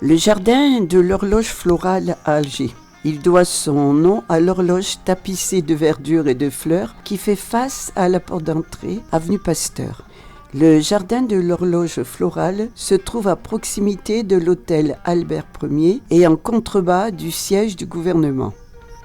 Le jardin de l'horloge florale à Alger. Il doit son nom à l'horloge tapissée de verdure et de fleurs qui fait face à la porte d'entrée, avenue Pasteur. Le jardin de l'horloge florale se trouve à proximité de l'hôtel Albert Ier et en contrebas du siège du gouvernement.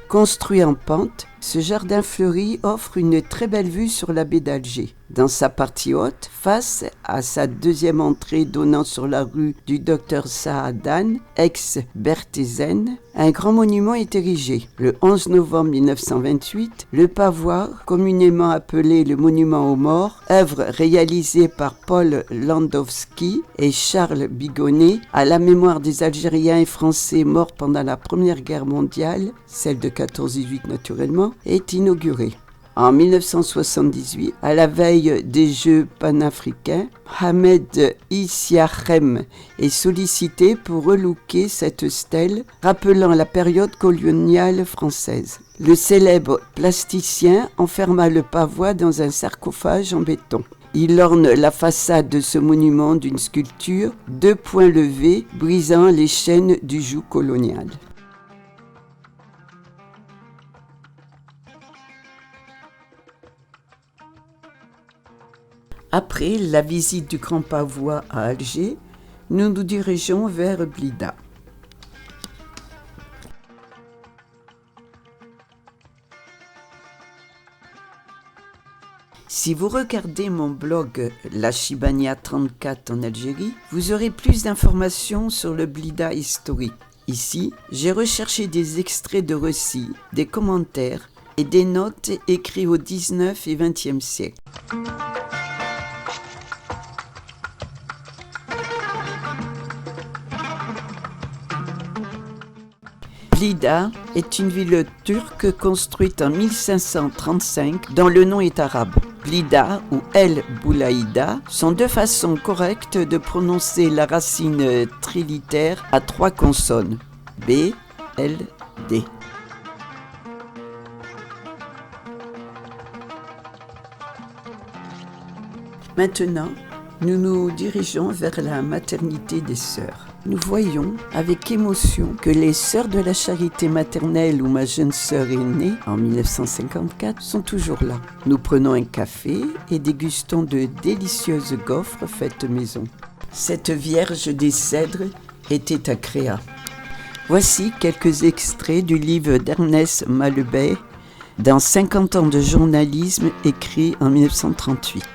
Construit en pente, ce jardin fleuri offre une très belle vue sur la baie d'Alger. Dans sa partie haute, face à sa deuxième entrée donnant sur la rue du Docteur Saadan, ex-Berthézen, un grand monument est érigé. Le 11 novembre 1928, le pavois, communément appelé le monument aux morts, œuvre réalisée par Paul Landowski et Charles Bigonnet à la mémoire des Algériens et Français morts pendant la Première Guerre mondiale, celle de 14-18 naturellement, est inauguré. En 1978, à la veille des Jeux panafricains, Ahmed Issiachem est sollicité pour relooker cette stèle rappelant la période coloniale française. Le célèbre plasticien enferma le pavois dans un sarcophage en béton. Il orne la façade de ce monument d'une sculpture, 2 poings levés, brisant les chaînes du joug colonial. Après la visite du Grand Pavois à Alger, nous nous dirigeons vers Blida. Si vous regardez mon blog La Chibania 34 en Algérie, vous aurez plus d'informations sur le Blida historique. Ici, j'ai recherché des extraits de récits, des commentaires et des notes écrits au 19 et 20e siècle. Blida est une ville turque construite en 1535 dont le nom est arabe. Blida ou El Boulaïda sont 2 façons correctes de prononcer la racine trilitère à 3 consonnes. B, L, D. Maintenant, nous nous dirigeons vers la maternité des sœurs. Nous voyons avec émotion que les sœurs de la charité maternelle où ma jeune sœur est née en 1954 sont toujours là. Nous prenons un café et dégustons de délicieuses gaufres faites maison. Cette Vierge des Cèdres était à Créa. Voici quelques extraits du livre d'Ernest Malebey dans 50 ans de journalisme écrit en 1938.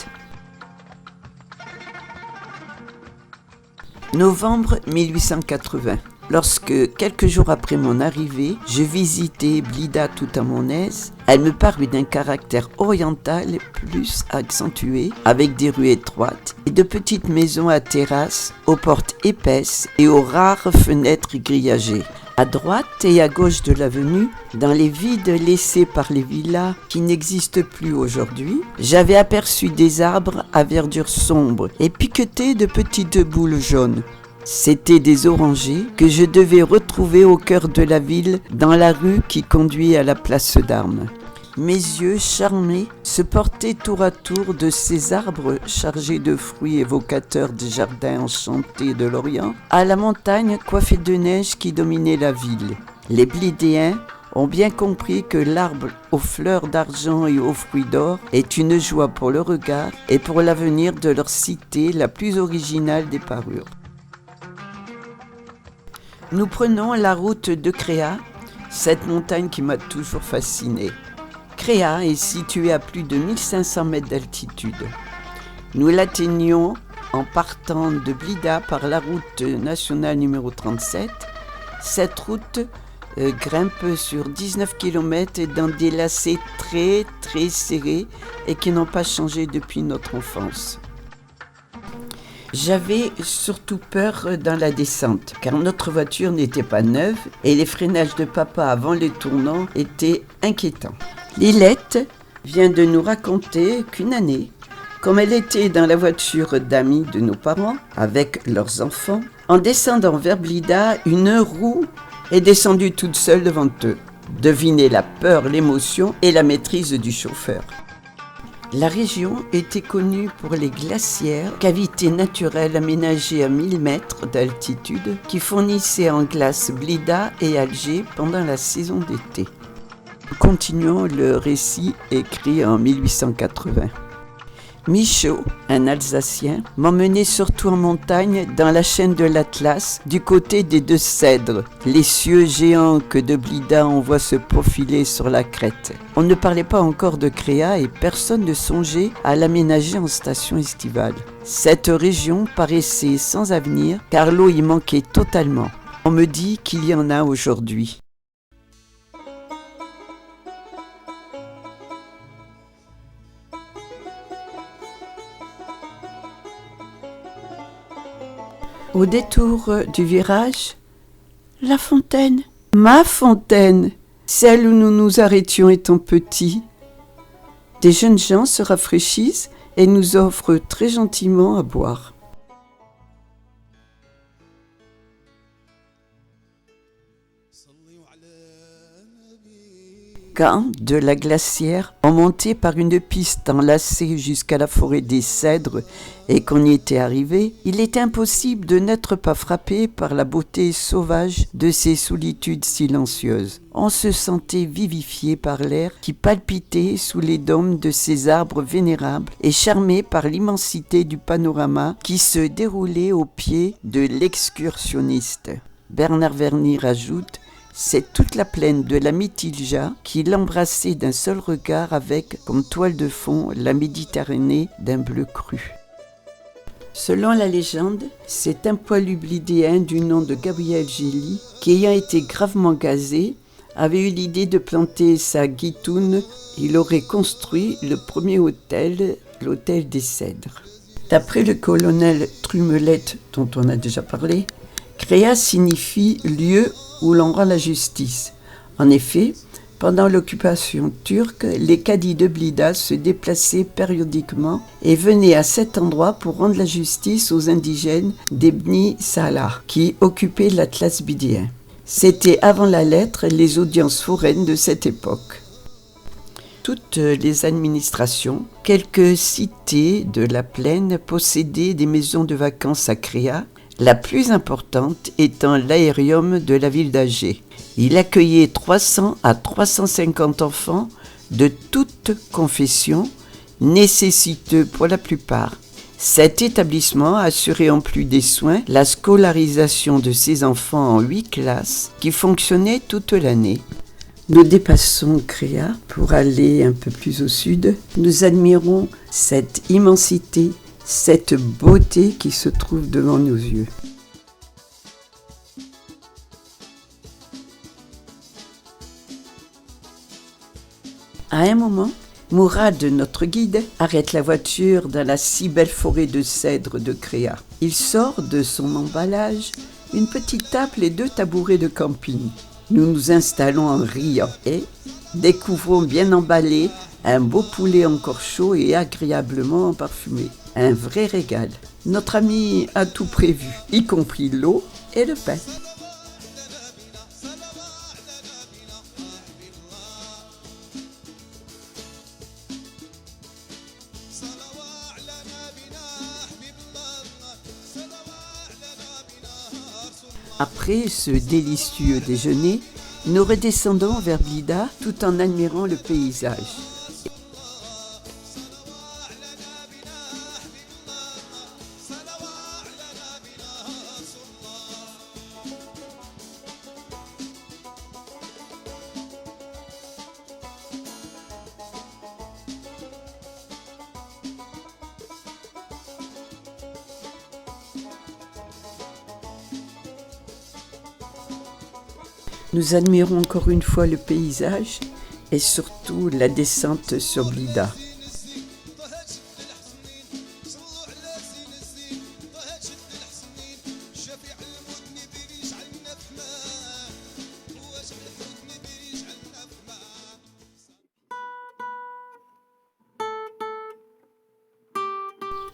Novembre 1880. Lorsque, quelques jours après mon arrivée, je visitais Blida tout à mon aise, elle me parut d'un caractère oriental plus accentué, avec des rues étroites et de petites maisons à terrasses, aux portes épaisses et aux rares fenêtres grillagées. À droite et à gauche de l'avenue, dans les vides laissés par les villas qui n'existent plus aujourd'hui, j'avais aperçu des arbres à verdure sombre et piquetés de petites boules jaunes. C'étaient des orangers que je devais retrouver au cœur de la ville, dans la rue qui conduit à la place d'Armes. Mes yeux charmés se portaient tour à tour de ces arbres chargés de fruits évocateurs des jardins enchantés de l'Orient à la montagne coiffée de neige qui dominait la ville. Les Blidéens ont bien compris que l'arbre aux fleurs d'argent et aux fruits d'or est une joie pour le regard et pour l'avenir de leur cité la plus originale des parures. Nous prenons la route de Créa, cette montagne qui m'a toujours fasciné. Créa est située à plus de 1500 mètres d'altitude. Nous l'atteignons en partant de Blida par la route nationale numéro 37. Cette route grimpe sur 19 km dans des lacets très serrés et qui n'ont pas changé depuis notre enfance. J'avais surtout peur dans la descente, car notre voiture n'était pas neuve et les freinages de papa avant les tournants étaient inquiétants. Lilette vient de nous raconter qu'une année, comme elle était dans la voiture d'amis de nos parents, avec leurs enfants, en descendant vers Blida, une roue est descendue toute seule devant eux. Devinez la peur, l'émotion et la maîtrise du chauffeur. La région était connue pour les glacières, cavités naturelles aménagées à 1000 mètres d'altitude qui fournissaient en glace Blida et Alger pendant la saison d'été. Continuons le récit écrit en 1880. Michaud, un Alsacien, m'emmenait surtout en montagne dans la chaîne de l'Atlas, du côté des Deux Cèdres, les cieux géants que de Blida on voit se profiler sur la crête. On ne parlait pas encore de Créa et personne ne songeait à l'aménager en station estivale. Cette région paraissait sans avenir car l'eau y manquait totalement. On me dit qu'il y en a aujourd'hui. Au détour du virage, la fontaine, ma fontaine, celle où nous nous arrêtions étant petits. Des jeunes gens se rafraîchissent et nous offrent très gentiment à boire. Quand, de la glacière, on montait par une piste enlacée jusqu'à la forêt des Cèdres et qu'on y était arrivé, il était impossible de n'être pas frappé par la beauté sauvage de ces solitudes silencieuses. On se sentait vivifié par l'air qui palpitait sous les dômes de ces arbres vénérables et charmé par l'immensité du panorama qui se déroulait au pied de l'excursionniste. Bernard Verny rajoute: c'est toute la plaine de la Mitilja qui l'embrassait d'un seul regard avec, comme toile de fond, la Méditerranée d'un bleu cru. Selon la légende, c'est un poilu blidéen du nom de Gabriel Gély qui, ayant été gravement gazé, avait eu l'idée de planter sa guitoune. Il aurait construit le premier hôtel, l'hôtel des Cèdres. D'après le colonel Trumelette, dont on a déjà parlé, Créa signifie lieu où l'on rend la justice. En effet, pendant l'occupation turque, les cadis de Blida se déplaçaient périodiquement et venaient à cet endroit pour rendre la justice aux indigènes d'Ebni Salah, qui occupaient l'Atlas bidéen. C'était avant la lettre les audiences foraines de cette époque. Toutes les administrations, quelques cités de la plaine possédaient des maisons de vacances à Créa, la plus importante étant l'aérium de la ville d'Alger. Il accueillait 300 à 350 enfants de toutes confessions, nécessiteux pour la plupart. Cet établissement assurait en plus des soins la scolarisation de ces enfants en 8 classes qui fonctionnaient toute l'année. Nous dépassons Créa pour aller un peu plus au sud. Nous admirons cette immensité, cette beauté qui se trouve devant nos yeux. À un moment, Mourad, notre guide, arrête la voiture dans la si belle forêt de cèdres de Créa. Il sort de son emballage une petite table et 2 tabourets de camping. Nous nous installons en riant et découvrons bien emballé un beau poulet encore chaud et agréablement parfumé. Un vrai régal. Notre ami a tout prévu, y compris l'eau et le pain. Après ce délicieux déjeuner, nous redescendons vers Blida tout en admirant le paysage. Nous admirons encore une fois le paysage et surtout la descente sur Blida.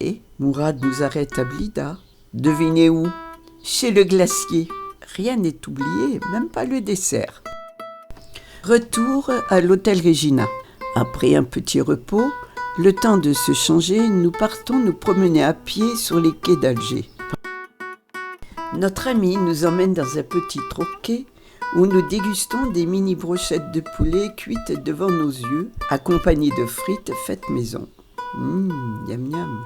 Et Mourad nous arrête à Blida. Devinez où? Chez le glacier. Rien n'est oublié, même pas le dessert. Retour à l'hôtel Regina. Après un petit repos, Le temps de se changer, nous partons nous promener à pied sur les quais d'Alger. Notre ami nous emmène dans un petit troquet où nous dégustons des mini brochettes de poulet cuites devant nos yeux, accompagnées de frites faites maison. Miam miam.